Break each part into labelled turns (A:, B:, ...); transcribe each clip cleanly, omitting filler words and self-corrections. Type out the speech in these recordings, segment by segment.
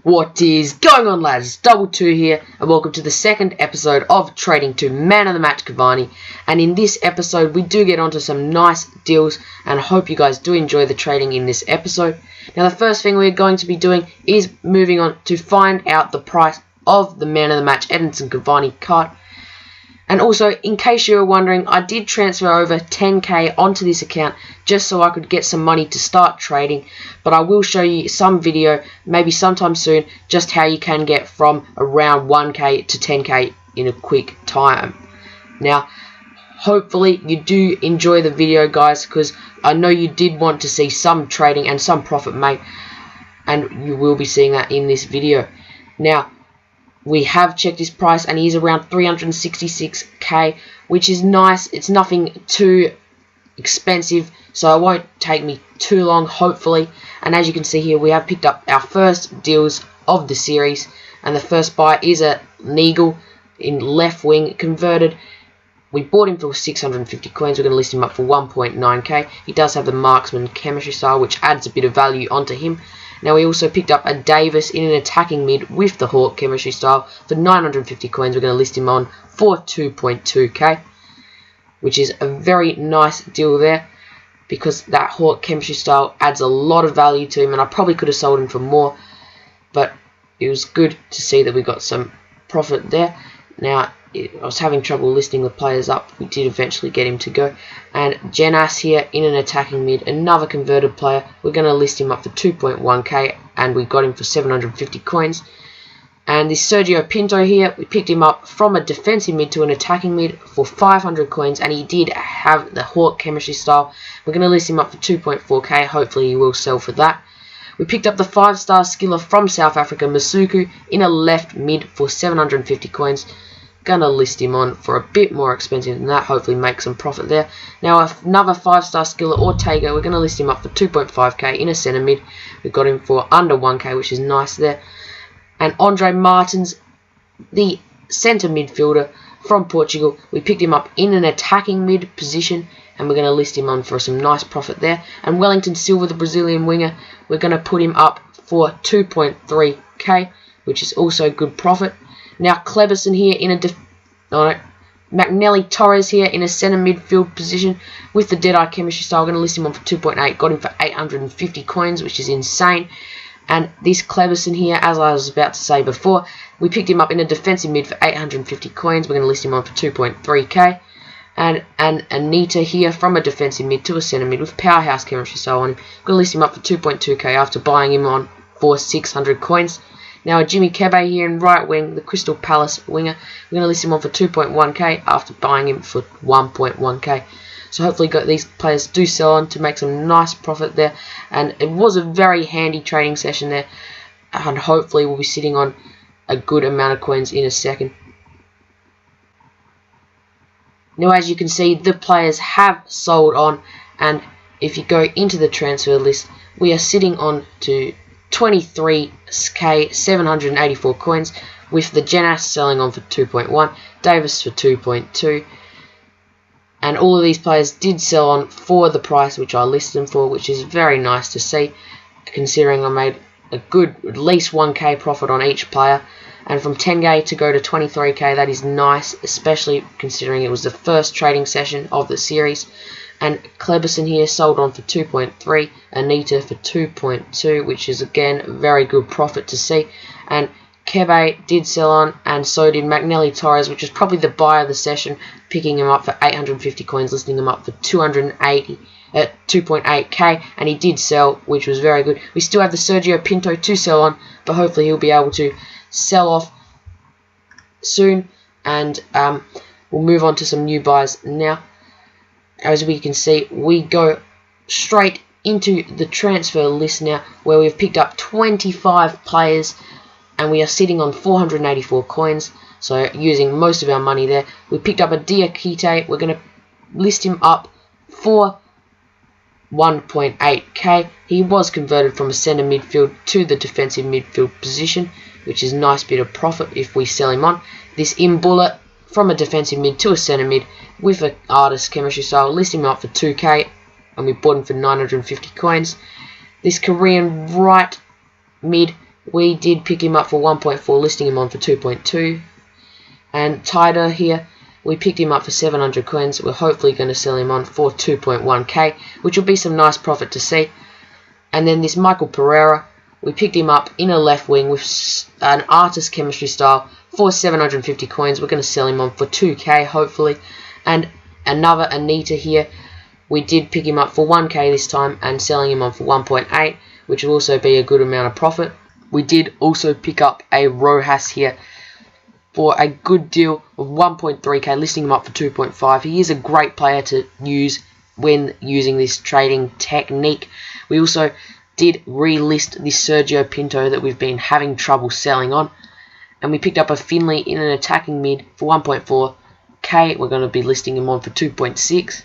A: What is going on, lads? Double 2 here, and welcome to the second episode of Trading to Man of the Match Cavani. And in this episode, we do get onto some nice deals, and I hope you guys do enjoy the trading in this episode. Now, the first thing we're going to be doing is moving on to find out the price of the Man of the Match Edinson Cavani card. And also, in case you were wondering, I did transfer over 10k onto this account just so I could get some money to start trading. But I will show you some video, maybe sometime soon, just how you can get from around 1k to 10k in a quick time. Now, hopefully you do enjoy the video, guys, because I know you did want to see some trading and some profit made. And you will be seeing that in this video. Now, we have checked his price and he's around 366k, which is nice. It's nothing too expensive, so it won't take me too long, hopefully. And as you can see here, we have picked up our first deals of the series, and the first buy is a Neagle in left wing converted. We bought him for 650 coins. We're going to list him up for 1.9k. He does have the marksman chemistry style, which adds a bit of value onto him. Now, we also picked up a Davis in an attacking mid with the Hawk chemistry style for 950 coins. We're going to list him on for 2.2k, which is a very nice deal there, because that Hawk chemistry style adds a lot of value to him, and I probably could have sold him for more, but it was good to see that we got some profit there. Now, I was having trouble listing the players up. We did eventually get him to go. And Genas here in an attacking mid, another converted player. We're going to list him up for 2.1k, and we got him for 750 coins. And this Sergio Pinto here, we picked him up from a defensive mid to an attacking mid for 500 coins, and he did have the Hawk chemistry style. We're going to list him up for 2.4k. Hopefully he will sell for that. We picked up the 5-star skiller from South Africa, Masuku, in a left mid for 750 coins. Gonna list him on for a bit more expensive than that, hopefully make some profit there. Now, another 5-star skiller, Ortega, we're gonna list him up for 2.5k in a centre mid. We got him for under 1k, which is nice there. And Andre Martins, the centre midfielder from Portugal, we picked him up in an attacking mid position, and we're gonna list him on for some nice profit there. And Wellington Silva, the Brazilian winger, we're gonna put him up for 2.3k, which is also good profit. Now, Kleberson here in a McNally Torres here in a centre midfield position with the Deadeye chemistry style. I'm going to list him on for 2.8. Got him for 850 coins, which is insane. And this Kleberson here, as I was about to say before, we picked him up in a defensive mid for 850 coins. We're going to list him on for 2.3k. And Anita here from a defensive mid to a centre mid with powerhouse chemistry style on him. I'm going to list him up for 2.2k after buying him on for 600 coins. Now, a Jimmy Kebe here in right wing, the Crystal Palace winger. We're going to list him on for 2.1k after buying him for 1.1k. So hopefully these players do sell on to make some nice profit there. And it was a very handy trading session there. And hopefully we'll be sitting on a good amount of coins in a second. Now, as you can see, the players have sold on. And if you go into the transfer list, we are sitting on to 23k 784 coins, with the Genas selling on for 2.1, Davis for 2.2, and all of these players did sell on for the price which I listed them for, which is very nice to see, considering I made a good at least 1k profit on each player. And from 10k to go to 23k, that is nice, especially considering it was the first trading session of the series. And Kleberson here sold on for 2.3, Anita for 2.2, which is again very good profit to see. And Kebe did sell on, and so did McNally Torres, which is probably the buy of the session, picking him up for 850 coins, listing him up for 280 at 2.8k, and he did sell, which was very good. We still have the Sergio Pinto to sell on, but hopefully he'll be able to sell off soon, and we'll move on to some new buys now. As we can see, we go straight into the transfer list now, where we've picked up 25 players, and we are sitting on 484 coins, so using most of our money there. We picked up a Diakite. We're going to list him up for 1.8k. He was converted from a centre midfield to the defensive midfield position, which is a nice bit of profit if we sell him on. This Imbula from a defensive mid to a centre mid with an artist chemistry style, list him up for 2k, and we bought him for 950 coins. This Korean right mid we did pick him up for 1.4, listing him on for 2.2. And Tider here, we picked him up for 700 coins. We're hopefully going to sell him on for 2.1k, which will be some nice profit to see. And then this Michael Pereira, we picked him up in a left wing with an artist chemistry style for 750 coins. We're going to sell him on for 2k, hopefully. And another Anita here, we did pick him up for 1k this time and selling him on for 1.8, which will also be a good amount of profit. We did also pick up a Rojas here for a good deal of 1.3k, listing him up for 2.5. He is a great player to use when using this trading technique. We also did relist this Sergio Pinto that we've been having trouble selling on. And we picked up a Finley in an attacking mid for 1.4k. We're going to be listing him on for 2.6.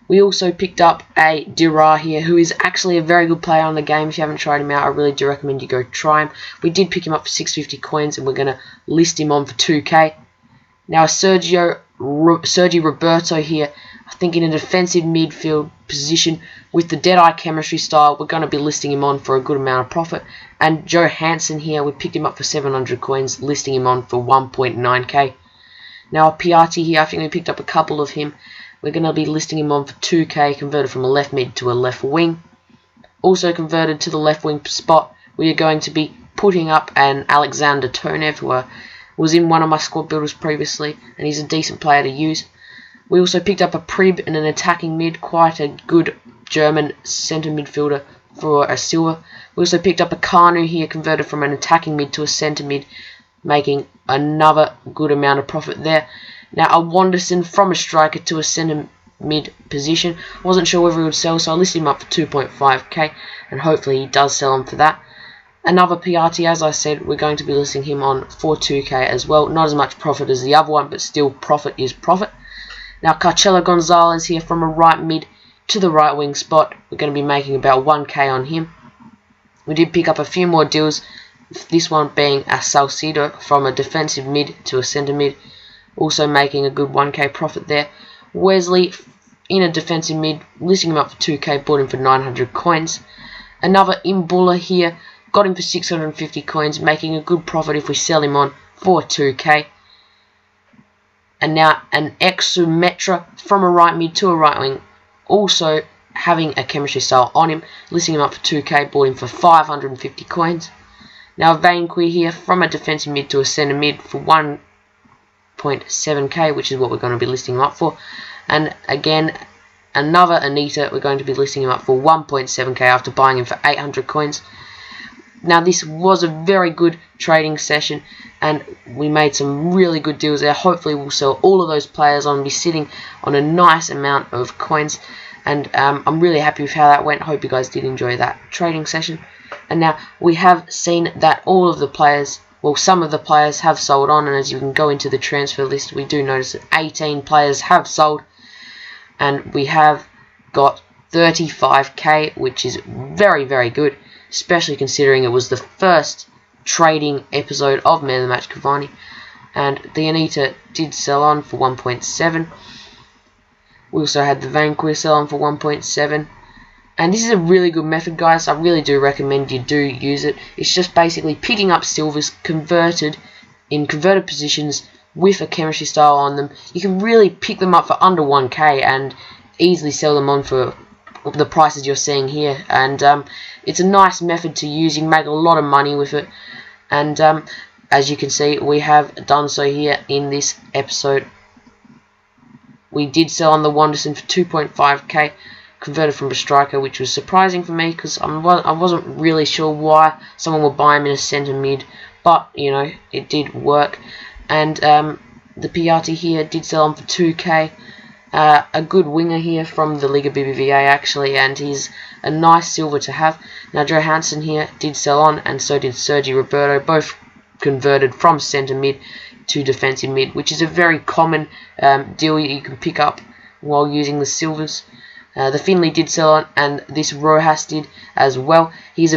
A: We also picked up a Dira here, who is actually a very good player on the game. If you haven't tried him out, I really do recommend you go try him. We did pick him up for 650 coins, and we're going to list him on for 2k. Now, Sergi Roberto here, I think in a defensive midfield position with the Deadeye chemistry style, we're going to be listing him on for a good amount of profit. And Joe Hansen here, we picked him up for 700 coins, listing him on for 1.9k. Now, a Piatti here, I think we picked up a couple of him. We're going to be listing him on for 2k, converted from a left mid to a left wing. Also converted to the left wing spot, we are going to be putting up an Alexander Tonev, who was in one of my squad builders previously, and he's a decent player to use. We also picked up a Prib in an attacking mid, quite a good German centre midfielder for a silver. We also picked up a Kanu here, converted from an attacking mid to a centre mid, making another good amount of profit there. Now, a Wanderson from a striker to a centre mid position. I wasn't sure whether he would sell, so I listed him up for 2.5k, and hopefully he does sell him for that. Another Piatti, as I said, we're going to be listing him on for 2k as well. Not as much profit as the other one, but still profit is profit. Now, Carcelo Gonzalez here from a right mid to the right wing spot. We're going to be making about 1k on him. We did pick up a few more deals, this one being a Salcido from a defensive mid to a centre mid. Also making a good 1k profit there. Wesley in a defensive mid, listing him up for 2k, bought him for 900 coins. Another Imbula here, got him for 650 coins, making a good profit if we sell him on for 2k. And now an Exumetra from a right mid to a right wing, also having a chemistry style on him, listing him up for 2k, bought him for 550 coins. Now Vainqui here from a defensive mid to a centre mid for 1.7k, which is what we're going to be listing him up for. And again, another Anita, we're going to be listing him up for 1.7k after buying him for 800 coins. Now, this was a very good trading session, and we made some really good deals there. Hopefully, we'll sell all of those players on and be sitting on a nice amount of coins. And I'm really happy with how that went. Hope you guys did enjoy that trading session. And now, we have seen that all of the players, well, some of the players have sold on, and as you can go into the transfer list, we do notice that 18 players have sold, and we have got 35k, which is very, very good, especially considering it was the first trading episode of Man of the Match Cavani. And the Anita did sell on for 1.7. We also had the Vanquir sell on for 1.7. And this is a really good method, guys. I really do recommend you do use it. It's just basically picking up silvers converted in converted positions with a chemistry style on them. You can really pick them up for under 1k and easily sell them on for the prices you're seeing here. And it's a nice method to use. You can make a lot of money with it. And as you can see, we have done so here in this episode. We did sell on the Wanderson for 2.5k. Converted from a striker, which was surprising for me because I wasn't really sure why someone would buy him in a centre mid, but you know, it did work. And the Piatti here did sell on for 2k. A good winger here from the Liga BBVA actually, and he's a nice silver to have. Now Joe Hansen here did sell on, and so did Sergi Roberto, both converted from centre mid to defensive mid, which is a very common deal you can pick up while using the silvers. The Finley did sell on, and this Rojas did as well. He's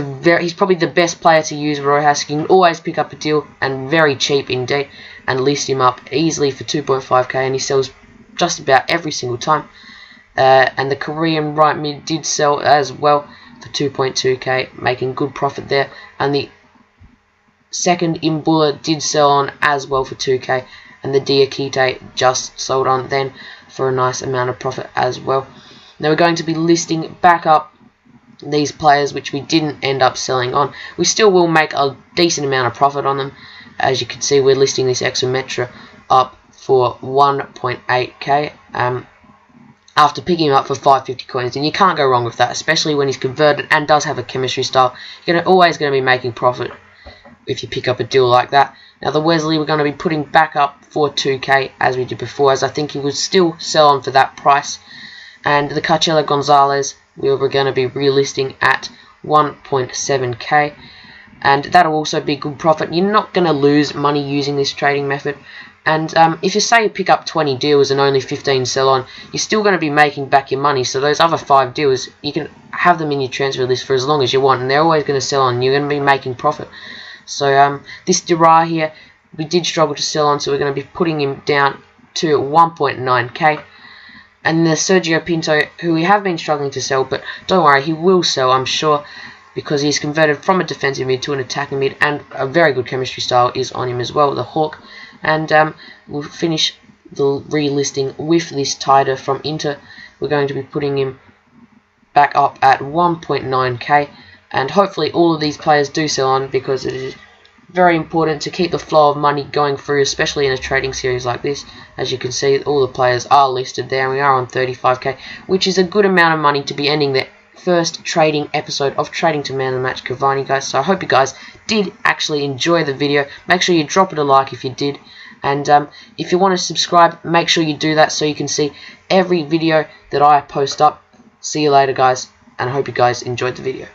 A: probably the best player to use, Rojas. You can always pick up a deal, and very cheap indeed, and list him up easily for 2.5k, and he sells just about every single time. And the Korean right mid did sell as well for 2.2k, making good profit there. And the second Imbula did sell on as well for 2k, and the Diakite just sold on then for a nice amount of profit as well. Now we're going to be listing back up these players which we didn't end up selling on. We still will make a decent amount of profit on them. As you can see, we're listing this Exometra up for 1.8k after picking him up for 550 coins, and you can't go wrong with that, especially when he's converted and does have a chemistry style. You're always going to be making profit if you pick up a deal like that. Now the Wesley we're going to be putting back up for 2k as we did before, as I think he would still sell on for that price. And the Carcelo Gonzalez we were going to be relisting at 1.7k, and that'll also be good profit. You're not going to lose money using this trading method. And if you say you pick up 20 deals and only 15 sell on, you're still going to be making back your money. So those other 5 deals, you can have them in your transfer list for as long as you want, and they're always going to sell on. You're going to be making profit. So this Dura here, we did struggle to sell on, so we're going to be putting him down to 1.9k. And the Sergio Pinto, who we have been struggling to sell, but don't worry, he will sell, I'm sure, because he's converted from a defensive mid to an attacking mid, and a very good chemistry style is on him as well, the Hawk. And we'll finish the relisting with this Tider from Inter. We're going to be putting him back up at 1.9k, and hopefully all of these players do sell on, because it is very important to keep the flow of money going through, especially in a trading series like this. As you can see, all the players are listed there, and we are on 35k, which is a good amount of money to be ending the first trading episode of Trading to Man of the Match Cavani, guys. So I hope you guys did actually enjoy the video. Make sure you drop it a like if you did, and if you want to subscribe, make sure you do that so you can see every video that I post up. See you later, guys, and I hope you guys enjoyed the video.